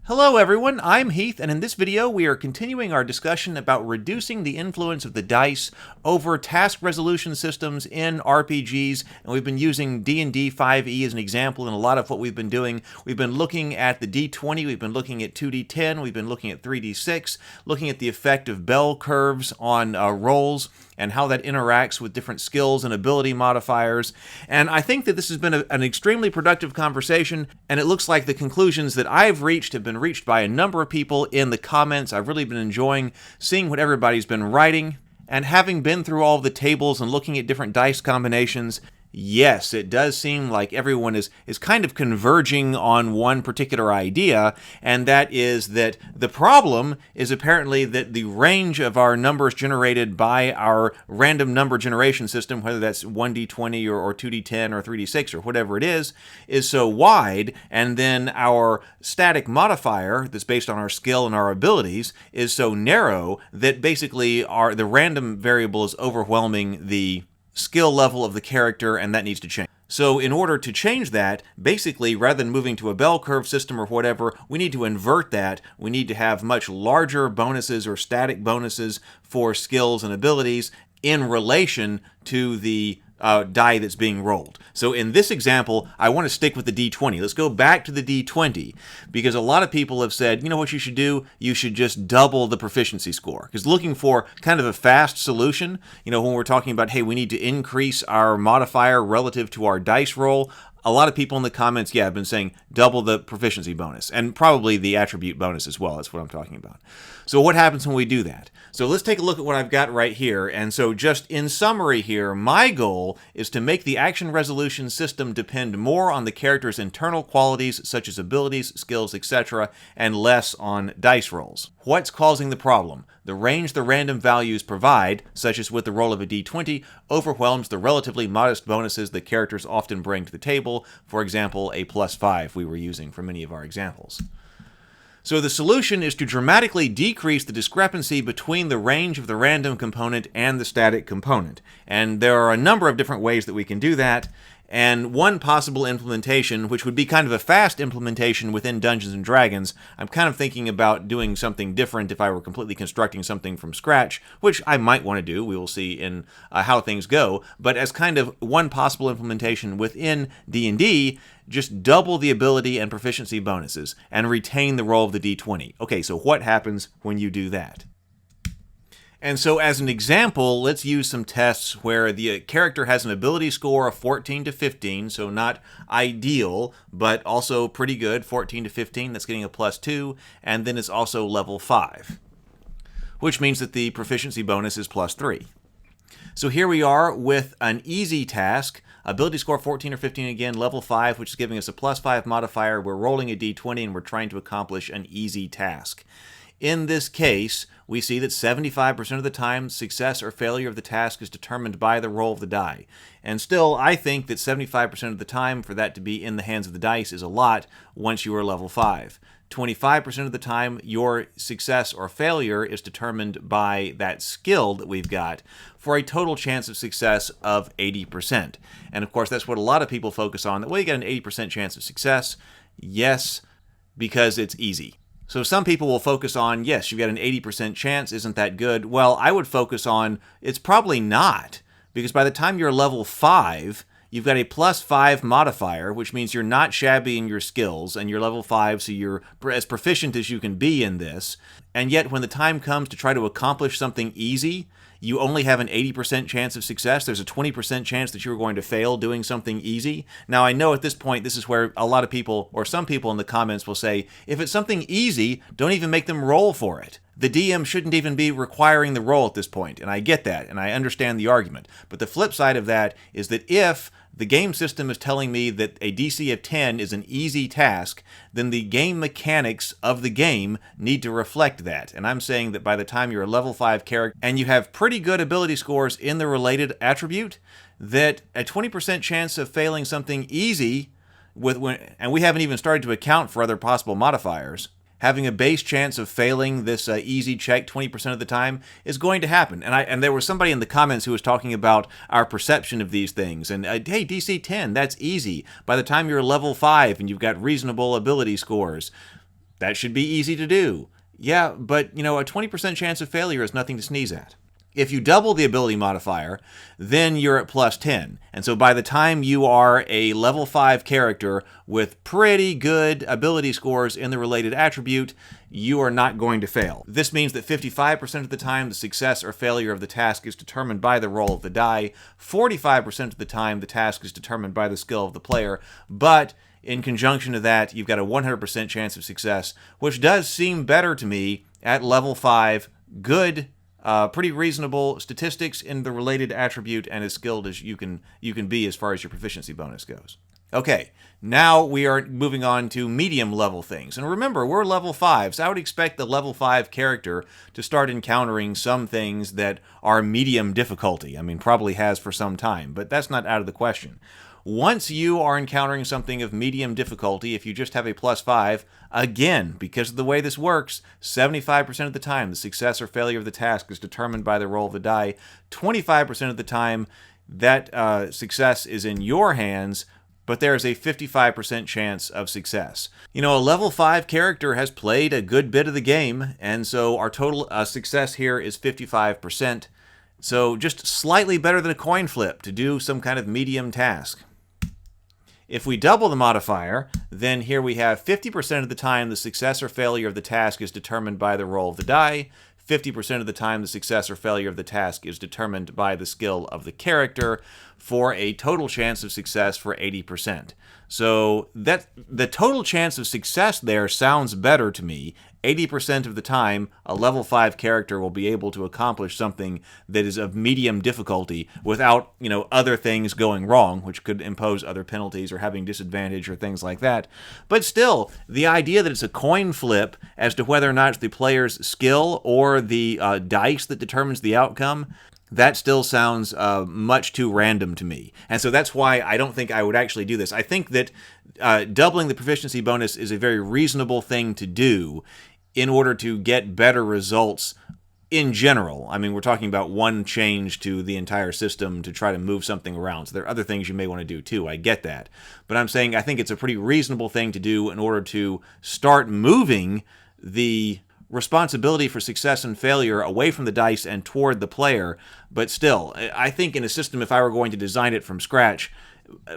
Hello everyone, I'm Heath, and in this video we are continuing our discussion about reducing the influence of the dice over task resolution systems in RPGs, and we've been using D&D 5e as an example in a lot of what we've been doing. We've been looking at the D20, we've been looking at 2D10, we've been looking at 3D6, looking at the effect of bell curves on rolls, and how that interacts with different skills and ability modifiers. And I think that this has been an extremely productive conversation, and it looks like the conclusions that I've reached have been reached by a number of people in the comments. I've really been enjoying seeing what everybody's been writing, and having been through all of the tables and looking at different dice combinations, yes, it does seem like everyone is kind of converging on one particular idea, and that is that the problem is apparently that the range of our numbers generated by our random number generation system, whether that's 1d20 or 2d10 or 3d6 or whatever it is so wide, and then our static modifier that's based on our skill and our abilities is so narrow that basically the random variable is overwhelming the skill level of the character, and that needs to change. So in order to change that, basically, rather than moving to a bell curve system or whatever, we need to invert that. We need to have much larger bonuses or static bonuses for skills and abilities in relation to the die that's being rolled. So in this example, I want to stick with the D20. Let's go back to the D20, because a lot of people have said, you know what you should do? You should just double the proficiency score. Because looking for kind of a fast solution, when we're talking about, hey, we need to increase our modifier relative to our dice roll, a lot of people in the comments, have been saying double the proficiency bonus, and probably the attribute bonus as well. That's what I'm talking about. So what happens when we do that? So let's take a look at what I've got right here. And so just in summary here, my goal is to make the action resolution system depend more on the character's internal qualities, such as abilities, skills, etc., and less on dice rolls. What's causing the problem? The range the random values provide, such as with the roll of a d20, overwhelms the relatively modest bonuses that characters often bring to the table, for example, a +5 we were using for many of our examples. So the solution is to dramatically decrease the discrepancy between the range of the random component and the static component. And there are a number of different ways that we can do that. And one possible implementation, which would be kind of a fast implementation within Dungeons & Dragons, I'm kind of thinking about doing something different if I were completely constructing something from scratch, which I might want to do. We will see in how things go. But as kind of one possible implementation within D&D, just double the ability and proficiency bonuses and retain the roll of the D20. Okay, so what happens when you do that? And so as an example, let's use some tests where the character has an ability score of 14 to 15, so not ideal, but also pretty good, 14 to 15, that's getting a +2, and then it's also level 5, which means that the proficiency bonus is +3. So here we are with an easy task, ability score 14 or 15 again, level 5, which is giving us a +5 modifier. We're rolling a d20 and we're trying to accomplish an easy task. In this case, we see that 75% of the time, success or failure of the task is determined by the roll of the die. And still, I think that 75% of the time for that to be in the hands of the dice is a lot once you are level 5. 25% of the time, your success or failure is determined by that skill that we've got, for a total chance of success of 80%. And of course, that's what a lot of people focus on, that, well, you got an 80% chance of success. Yes, because it's easy. So some people will focus on, yes, you've got an 80% chance, isn't that good? Well, I would focus on, it's probably not, because by the time you're level 5, you've got a +5 modifier, which means you're not shabby in your skills, and you're level 5, so you're as proficient as you can be in this. And yet, when the time comes to try to accomplish something easy, you only have an 80% chance of success. There's a 20% chance that you're going to fail doing something easy. Now, I know at this point, this is where a lot of people, or some people in the comments will say, if it's something easy, don't even make them roll for it. The DM shouldn't even be requiring the roll at this point, and I get that, and I understand the argument. But the flip side of that is that if the game system is telling me that a DC of 10 is an easy task, then the game mechanics of the game need to reflect that. And I'm saying that by the time you're a level 5 character and you have pretty good ability scores in the related attribute, that a 20% chance of failing something easy, and we haven't even started to account for other possible modifiers, having a base chance of failing this easy check 20% of the time is going to happen. And there was somebody in the comments who was talking about our perception of these things. And hey, DC 10, that's easy. By the time you're level 5 and you've got reasonable ability scores, That should be easy to do. Yeah, but, a 20% chance of failure is nothing to sneeze at. If you double the ability modifier, then you're at plus 10. And so by the time you are a level 5 character with pretty good ability scores in the related attribute, you are not going to fail. This means that 55% of the time the success or failure of the task is determined by the roll of the die, 45% of the time the task is determined by the skill of the player, but in conjunction to that, you've got a 100% chance of success, which does seem better to me at level 5, good, pretty reasonable statistics in the related attribute, and as skilled as you can be as far as your proficiency bonus goes. Okay, now we are moving on to medium level things. And remember, we're level 5, so I would expect the level 5 character to start encountering some things that are medium difficulty. I mean, probably has for some time, but that's not out of the question. Once you are encountering something of medium difficulty, if you just have a plus 5, again, because of the way this works, 75% of the time the success or failure of the task is determined by the roll of the die. 25% of the time that success is in your hands, but there's a 55% chance of success. A level 5 character has played a good bit of the game, and so our total success here is 55%. So just slightly better than a coin flip to do some kind of medium task. If we double the modifier, then here we have 50% of the time the success or failure of the task is determined by the roll of the die, 50% of the time the success or failure of the task is determined by the skill of the character, for a total chance of success for 80%. So that the total chance of success there sounds better to me. 80% of the time, a level 5 character will be able to accomplish something that is of medium difficulty without, other things going wrong, which could impose other penalties or having disadvantage or things like that. But still, the idea that it's a coin flip as to whether or not it's the player's skill or the dice that determines the outcome, that still sounds much too random to me. And so that's why I don't think I would actually do this. I think that doubling the proficiency bonus is a very reasonable thing to do in order to get better results in general. I mean, we're talking about one change to the entire system to try to move something around. So there are other things you may want to do too. I get that. But I'm saying I think it's a pretty reasonable thing to do in order to start moving the responsibility for success and failure away from the dice and toward the player. But still, I think in a system, if I were going to design it from scratch,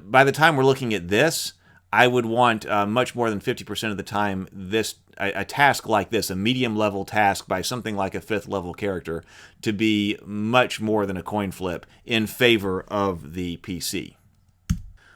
by the time we're looking at this, I would want much more than 50% of the time a task like this, a medium level task by something like a 5th level character, to be much more than a coin flip in favor of the PC.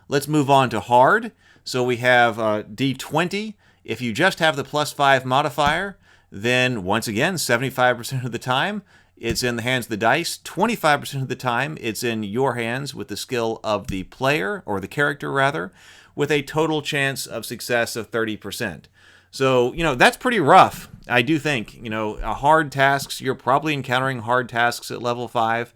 Let's move on to hard. So we have D20. If you just have the plus 5 modifier, then once again, 75% of the time, it's in the hands of the dice. 25% of the time, it's in your hands with the skill of the player, or the character rather, with a total chance of success of 30%. So, that's pretty rough, I do think. Hard tasks, you're probably encountering hard tasks at level 5.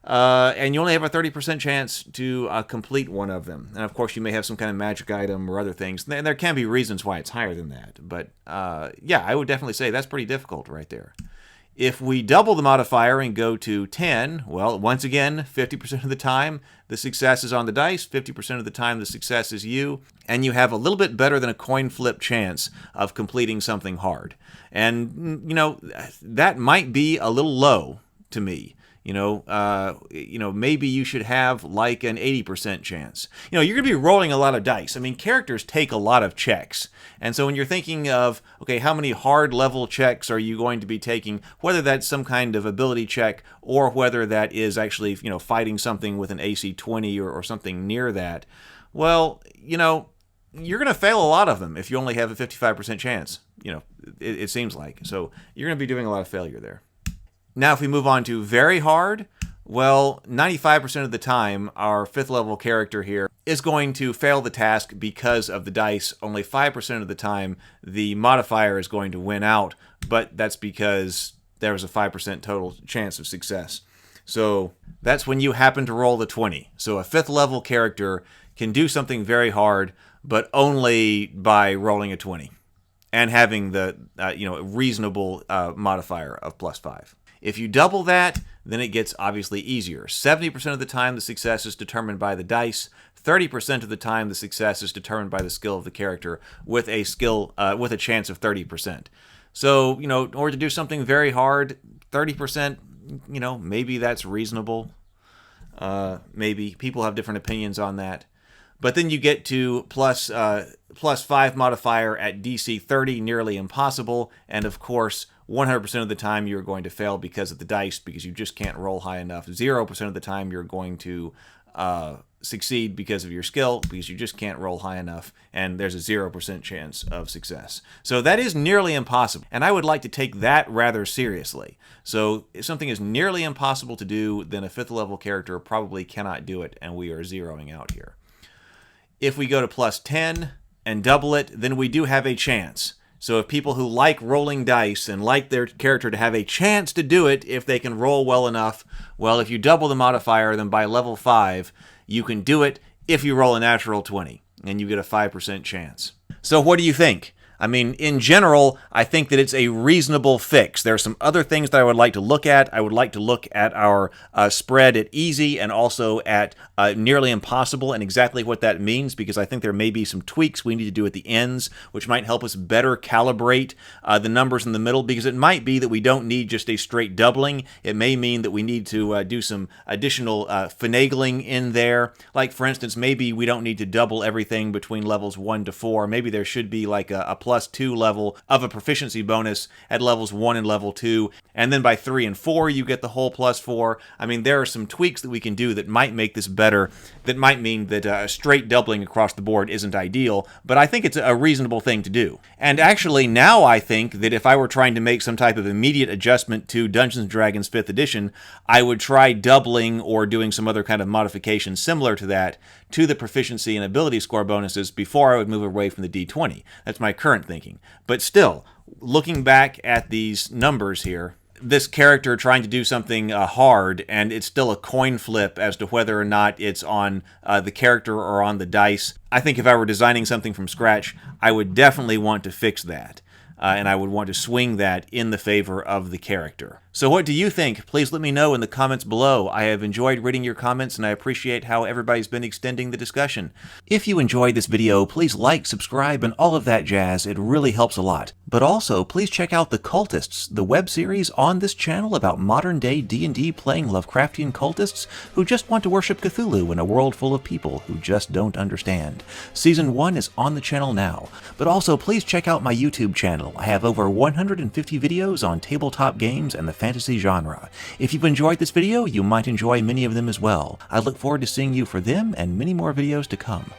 And you only have a 30% chance to complete one of them. And of course, you may have some kind of magic item or other things. And there can be reasons why it's higher than that. But yeah, I would definitely say that's pretty difficult right there. If we double the modifier and go to 10, well, once again, 50% of the time, the success is on the dice. 50% of the time, the success is you. And you have a little bit better than a coin flip chance of completing something hard. And, that might be a little low to me. Maybe you should have like an 80% chance. You're going to be rolling a lot of dice. I mean, characters take a lot of checks. And so when you're thinking of, okay, how many hard level checks are you going to be taking, whether that's some kind of ability check or whether that is actually, fighting something with an AC 20 or something near that, well, you're going to fail a lot of them if you only have a 55% chance, it seems like. So you're going to be doing a lot of failure there. Now, if we move on to very hard, well, 95% of the time, our 5th level character here is going to fail the task because of the dice. Only 5% of the time, the modifier is going to win out, but that's because there was a 5% total chance of success. So that's when you happen to roll the 20. So a 5th level character can do something very hard, but only by rolling a 20 and having the reasonable modifier of plus 5. If you double that, then it gets obviously easier. 70% of the time, the success is determined by the dice. 30% of the time, the success is determined by the skill of the character, with a chance of 30%. So, in order to do something very hard, 30%, maybe that's reasonable. Maybe people have different opinions on that. But then you get to plus 5 modifier at DC 30, nearly impossible. And of course, 100% of the time you're going to fail because of the dice, because you just can't roll high enough. 0% of the time you're going to succeed because of your skill, because you just can't roll high enough, and there's a 0% chance of success. So that is nearly impossible, and I would like to take that rather seriously. So if something is nearly impossible to do, then a 5th level character probably cannot do it, and we are zeroing out here. If we go to plus 10 and double it, then we do have a chance. So if people who like rolling dice and like their character to have a chance to do it if they can roll well enough, well, if you double the modifier, then by level 5, you can do it if you roll a natural 20, and you get a 5% chance. So what do you think? I mean, in general, I think that it's a reasonable fix. There are some other things that I would like to look at. I would like to look at our spread at easy and also at nearly impossible and exactly what that means, because I think there may be some tweaks we need to do at the ends, which might help us better calibrate the numbers in the middle, because it might be that we don't need just a straight doubling. It may mean that we need to do some additional finagling in there. Like, for instance, maybe we don't need to double everything between levels 1 to 4. Maybe there should be like a +2 level of a proficiency bonus at levels 1 and level 2, and then by 3 and 4 you get the whole +4. I mean, there are some tweaks that we can do that might make this better, that might mean that straight doubling across the board isn't ideal, but I think it's a reasonable thing to do. And actually, now I think that if I were trying to make some type of immediate adjustment to Dungeons & Dragons 5th edition, I would try doubling or doing some other kind of modification similar to that to the proficiency and ability score bonuses before I would move away from the D20. That's my current thinking. But still, looking back at these numbers here, this character trying to do something hard, and it's still a coin flip as to whether or not it's on the character or on the dice. I think if I were designing something from scratch, I would definitely want to fix that. And I would want to swing that in the favor of the character. So what do you think? Please let me know in the comments below. I have enjoyed reading your comments, and I appreciate how everybody's been extending the discussion. If you enjoyed this video, please like, subscribe, and all of that jazz. It really helps a lot. But also, please check out The Cultists, the web series on this channel about modern-day D&D playing Lovecraftian cultists who just want to worship Cthulhu in a world full of people who just don't understand. Season 1 is on the channel now. But also, please check out my YouTube channel. I have over 150 videos on tabletop games and the fantasy genre. If you've enjoyed this video, you might enjoy many of them as well. I look forward to seeing you for them and many more videos to come.